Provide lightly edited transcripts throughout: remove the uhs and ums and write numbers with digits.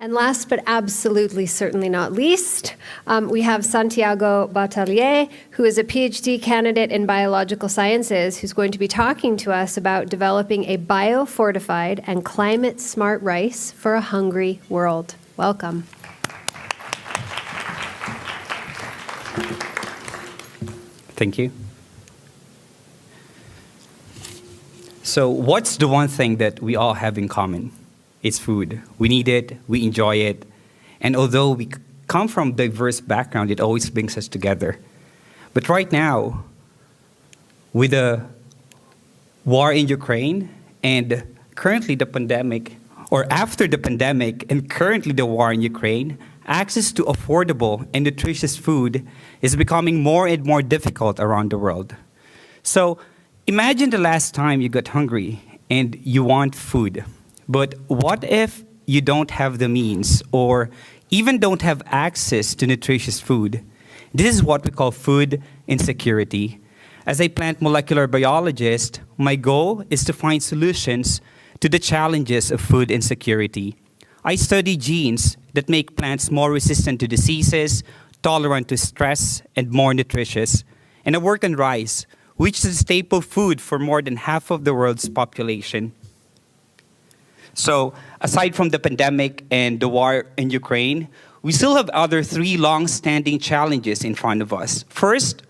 And last but absolutely certainly not least, we have Santiago Bataller, who is a PhD candidate in biological sciences, who's going to be talking to us about developing a biofortified and climate-smart rice for a hungry world. Welcome. Thank you. So what's the one thing that we all have in common? It's food. We need it, we enjoy it, and although we come from diverse background, it always brings us together. But right now, with the war in Ukraine and currently the pandemic, or after the pandemic and currently the war in Ukraine, access to affordable and nutritious food is becoming more and more difficult around the world. So imagine the last time you got hungry and you want food. But what if you don't have the means or even don't have access to nutritious food? This is what we call food insecurity. As a plant molecular biologist, my goal is to find solutions to the challenges of food insecurity. I study genes that make plants more resistant to diseases, tolerant to stress, and more nutritious. And I work on rice, which is a staple food for more than half of the world's population. So aside from the pandemic and the war in Ukraine, we still have other three long-standing challenges in front of us. First,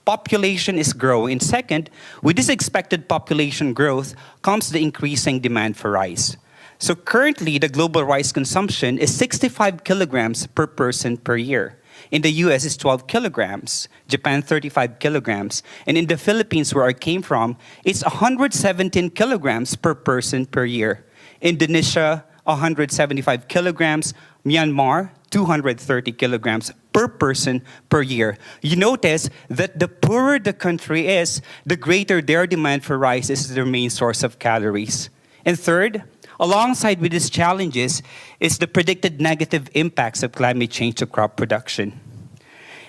population is growing. Second, with this expected population growth comes the increasing demand for rice. So currently, the global rice consumption is 65 kilograms per person per year. In the US, it's 12 kilograms, Japan, 35 kilograms, and in the Philippines, where I came from, it's 117 kilograms per person per year. Indonesia, 175 kilograms, Myanmar, 230 kilograms per person per year. You notice that the poorer the country is, the greater their demand for rice is their main source of calories. And third, alongside with these challenges is the predicted negative impacts of climate change to crop production.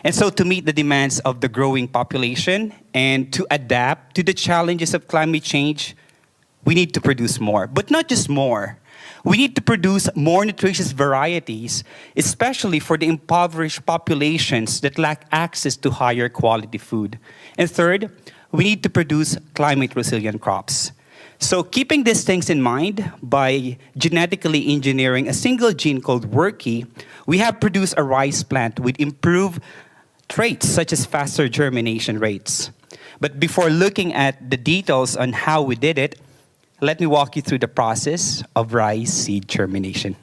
And so to meet the demands of the growing population and to adapt to the challenges of climate change, we need to produce more, but not just more. We need to produce more nutritious varieties, especially for the impoverished populations that lack access to higher quality food. And third, we need to produce climate-resilient crops. So keeping these things in mind, by genetically engineering a single gene called WRKY, we have produced a rice plant with improved traits such as faster germination rates. But before looking at the details on how we did it, let me walk you through the process of rice seed germination.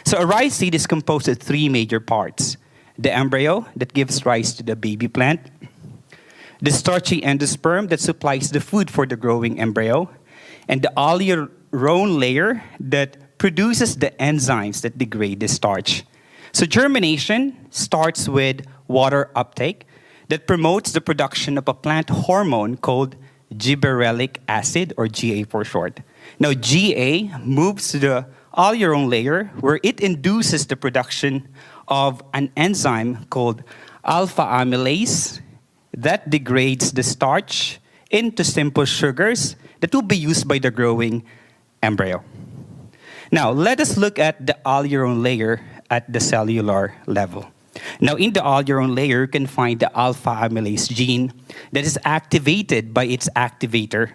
So a rice seed is composed of three major parts: the embryo that gives rise to the baby plant, the starchy endosperm that supplies the food for the growing embryo, and the aleurone layer that produces the enzymes that degrade the starch. So germination starts with water uptake that promotes the production of a plant hormone called gibberellic acid, or GA for short. Now, GA moves to the aleurone layer where it induces the production of an enzyme called alpha amylase that degrades the starch into simple sugars that will be used by the growing embryo. Now, let us look at the aleurone layer at the cellular level. Now, in the aleurone layer, you can find the alpha amylase gene that is activated by its activator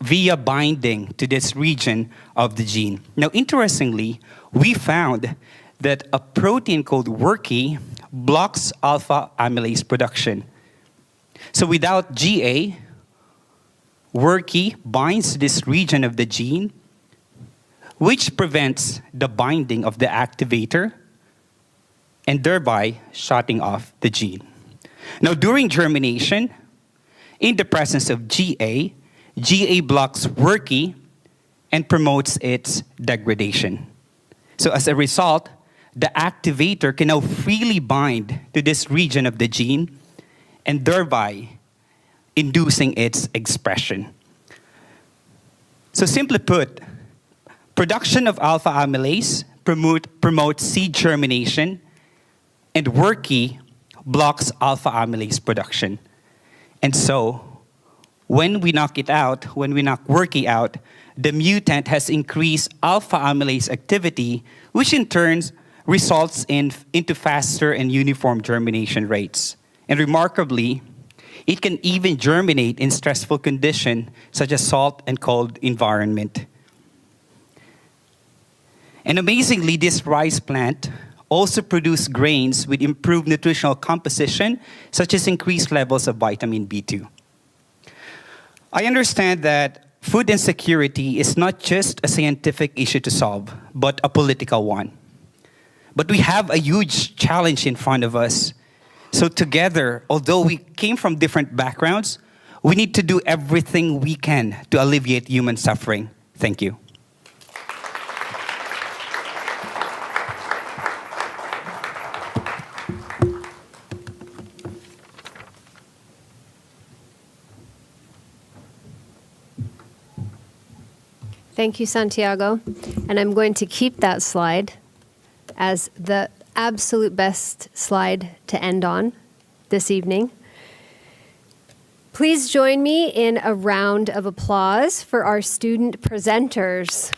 via binding to this region of the gene. Now, interestingly, we found that a protein called WRKY blocks alpha amylase production. So without GA, WRKY binds to this region of the gene, which prevents the binding of the activator and thereby shutting off the gene. Now, during germination, in the presence of GA, GA blocks WRKY and promotes its degradation. So as a result, the activator can now freely bind to this region of the gene and thereby inducing its expression. So simply put, production of alpha amylase promotes seed germination, and WRKY blocks alpha amylase production. And so, when we knock WRKY out, the mutant has increased alpha amylase activity, which in turn results into faster and uniform germination rates. And remarkably, it can even germinate in stressful conditions such as salt and cold environment. And amazingly, this rice plant also produces grains with improved nutritional composition, such as increased levels of vitamin B2. I understand that food insecurity is not just a scientific issue to solve, but a political one. But we have a huge challenge in front of us. So together, although we came from different backgrounds, we need to do everything we can to alleviate human suffering. Thank you. Thank you, Santiago. And I'm going to keep that slide as the absolute best slide to end on this evening. Please join me in a round of applause for our student presenters.